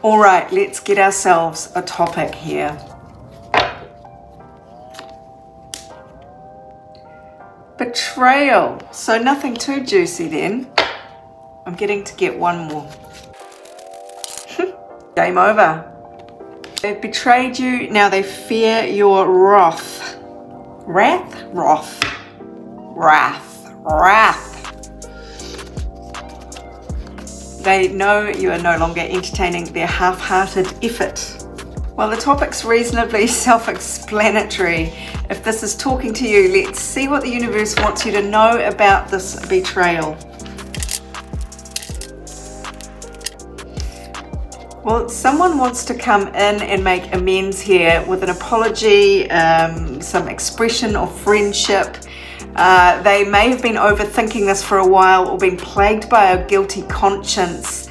All right, let's get ourselves a topic here. Betrayal. So nothing too juicy then. I'm getting to get one more. Game over. They've betrayed you. Now they fear your wrath. Wrath? Wrath. Wrath. Wrath. They know you are no longer entertaining their half-hearted effort. Well, the topic's reasonably self-explanatory. If this is talking to you, let's see what the universe wants you to know about this betrayal. Well, someone wants to come in and make amends here with an apology, some expression of friendship. They may have been overthinking this for a while or been plagued by a guilty conscience,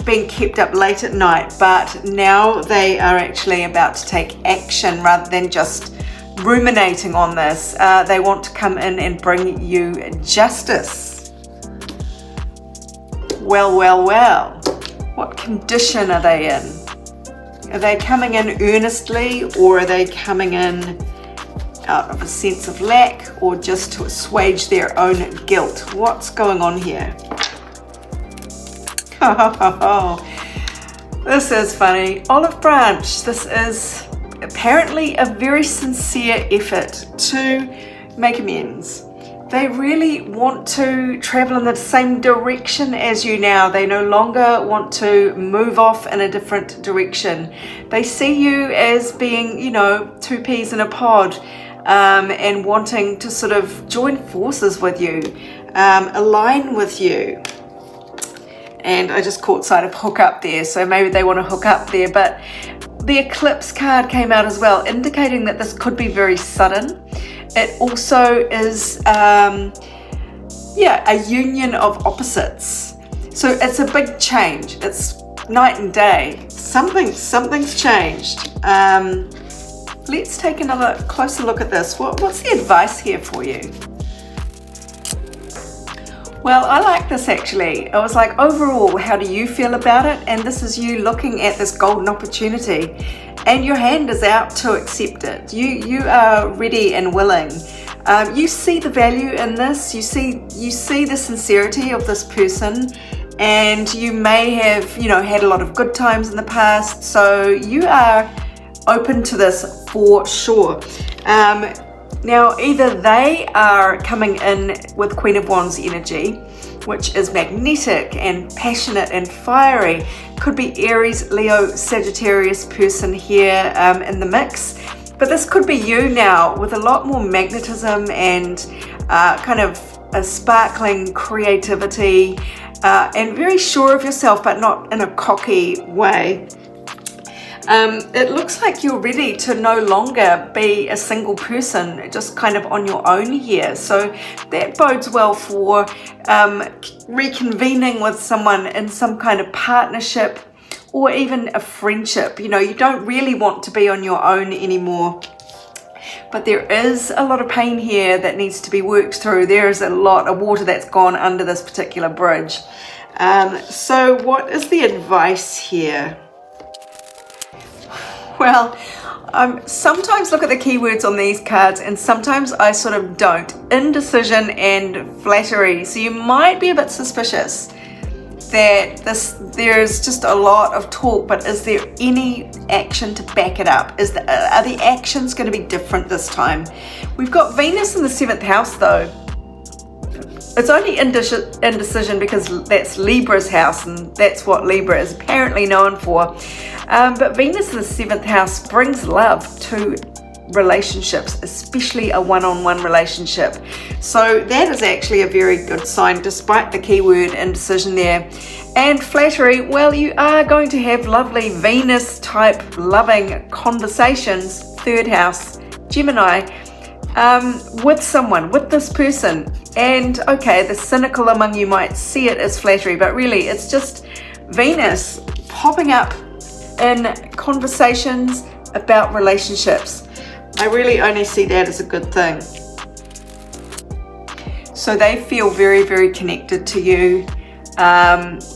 being kept up late at night, but now they are actually about to take action rather than just ruminating on this. They want to come in and bring you justice. Well. What condition are they in? Are they coming in earnestly, or are they coming in out of a sense of lack, or just to assuage their own guilt? What's going on here? This is funny. Olive branch. This is apparently a very sincere effort to make amends. They really want to travel in the same direction as you now. They no longer want to move off in a different direction. They see you as being, two peas in a pod, and wanting to sort of join forces with you, align with you. And I just caught sight of hook up there, so maybe they want to hook up there. But the eclipse card came out as well, indicating that this could be very sudden. It also is, a union of opposites. So it's a big change. It's night and day. Something's changed. Let's take another closer look at this. What's the advice here for you? Well, I like this actually. I was like, overall, how do you feel about it? And this is you looking at this golden opportunity, and your hand is out to accept it. You are ready and willing. You see the value in this. You see the sincerity of this person, and you may have, had a lot of good times in the past. So you are open to this for sure. Now, either they are coming in with Queen of Wands energy, which is magnetic and passionate and fiery. Could be Aries, Leo, Sagittarius person here in the mix. But this could be you now with a lot more magnetism and kind of a sparkling creativity and very sure of yourself, but not in a cocky way. It looks like you're ready to no longer be a single person, just kind of on your own here. So that bodes well for reconvening with someone in some kind of partnership or even a friendship. You don't really want to be on your own anymore. But there is a lot of pain here that needs to be worked through. There is a lot of water that's gone under this particular bridge. So what is the advice here? Well, sometimes look at the keywords on these cards, and sometimes I sort of don't. Indecision and flattery. So you might be a bit suspicious that there's just a lot of talk, but is there any action to back it up? Are the actions going to be different this time? We've got Venus in the 7th house though. It's only indecision because that's Libra's house, and that's what Libra is apparently known for. But Venus in the 7th house brings love to relationships, especially a one-on-one relationship. So that is actually a very good sign, despite the keyword indecision there. And flattery, well, you are going to have lovely Venus-type loving conversations, 3rd house, Gemini, with someone, with this person. And okay, the cynical among you might see it as flattery, but really it's just Venus popping up in conversations about relationships. I really only see that as a good thing. So they feel very, very connected to you.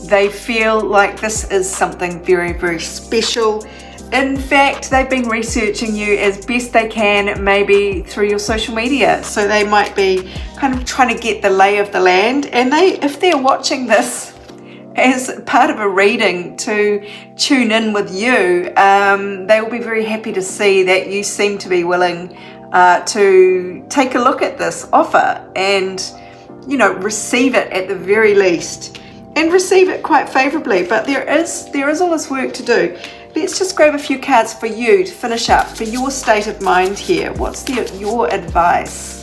They feel like this is something very, very special. In fact, they've been researching you as best they can, maybe through your social media. So they might be kind of trying to get the lay of the land. And if they're watching this as part of a reading to tune in with you, they will be very happy to see that you seem to be willing to take a look at this offer and, receive it at the very least, and receive it quite favorably. But there is all this work to do. Let's just grab a few cards for you to finish up, for your state of mind here. What's your advice?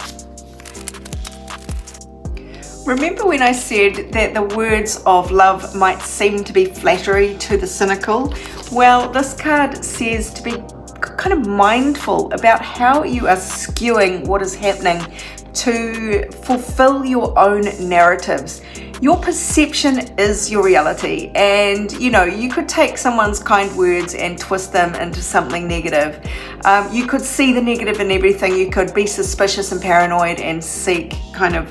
Remember when I said that the words of love might seem to be flattery to the cynical? Well, this card says to be kind of mindful about how you are skewing what is happening to fulfill your own narratives. Your perception is your reality, and you could take someone's kind words and twist them into something negative. You could see the negative in everything. You could be suspicious and paranoid and seek kind of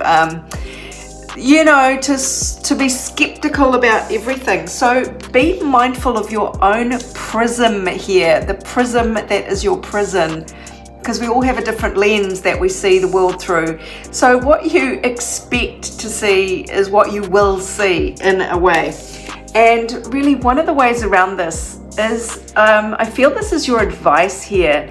to be skeptical about everything. So be mindful of your own prism here, the prism that is your prison, because we all have a different lens that we see the world through. So what you expect to see is what you will see, in a way. And really, one of the ways around this is, I feel this is your advice here,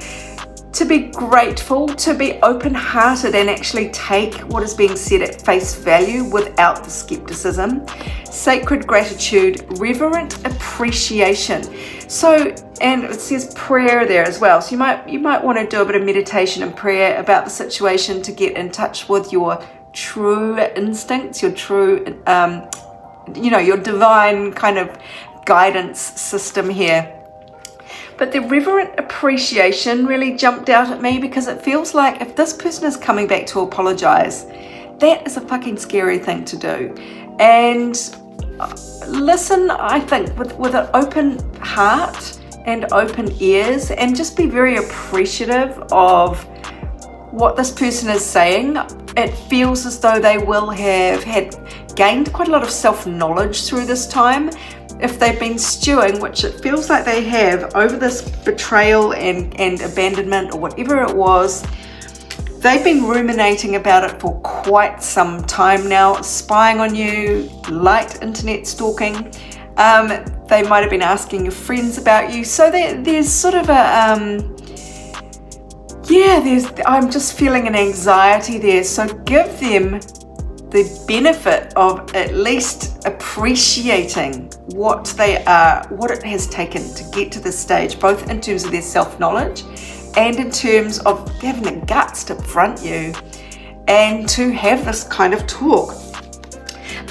to be grateful, to be open-hearted and actually take what is being said at face value without the skepticism. Sacred gratitude, reverent appreciation. So, and it says prayer there as well. So you might want to do a bit of meditation and prayer about the situation to get in touch with your true instincts, your true, your divine kind of guidance system here. But the reverent appreciation really jumped out at me, because it feels like if this person is coming back to apologize, that is a fucking scary thing to do. And listen, I think, with an open heart and open ears, and just be very appreciative of what this person is saying. It feels as though they will have gained quite a lot of self-knowledge through this time. If they've been stewing, which it feels like they have, over this betrayal and abandonment or whatever it was, they've been ruminating about it for quite some time now, spying on you, light internet stalking. They might have been asking your friends about you. So there's sort of I'm just feeling an anxiety there. So give them the benefit of at least appreciating what they are, what it has taken to get to this stage, both in terms of their self-knowledge and in terms of having the guts to front you and to have this kind of talk.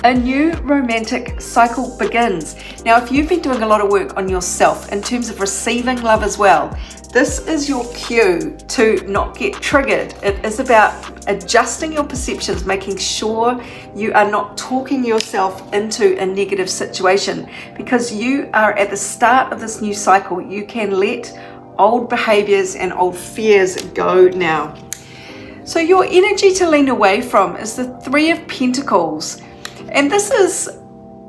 A new romantic cycle begins. Now, if you've been doing a lot of work on yourself in terms of receiving love as well, this is your cue to not get triggered. It is about adjusting your perceptions, making sure you are not talking yourself into a negative situation, because you are at the start of this new cycle. You can let old behaviors and old fears go now. So your energy to lean away from is the Three of Pentacles. And this is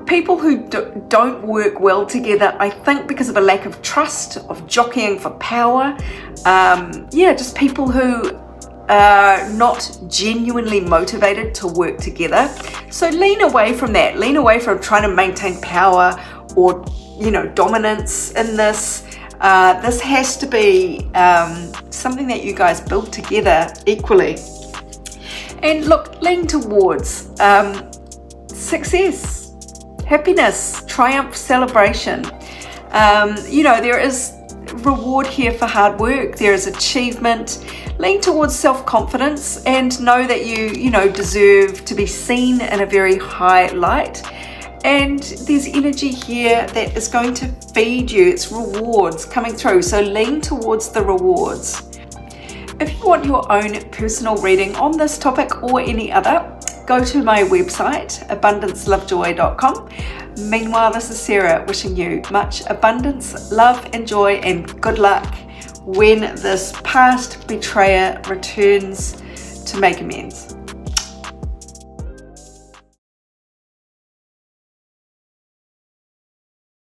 people who don't work well together, I think, because of a lack of trust, of jockeying for power. Just people who are not genuinely motivated to work together. So lean away from that. Lean away from trying to maintain power or, dominance in this. This has to be something that you guys build together equally. And look, lean towards success, happiness, triumph, celebration. There is reward here for hard work. There is achievement. Lean towards self-confidence and know that you deserve to be seen in a very high light. And there's energy here that is going to feed you. It's rewards coming through. So lean towards the rewards. If you want your own personal reading on this topic or any other, go to my website, abundancelovejoy.com. Meanwhile, this is Sarah wishing you much abundance, love, and joy, and good luck when this past betrayer returns to make amends.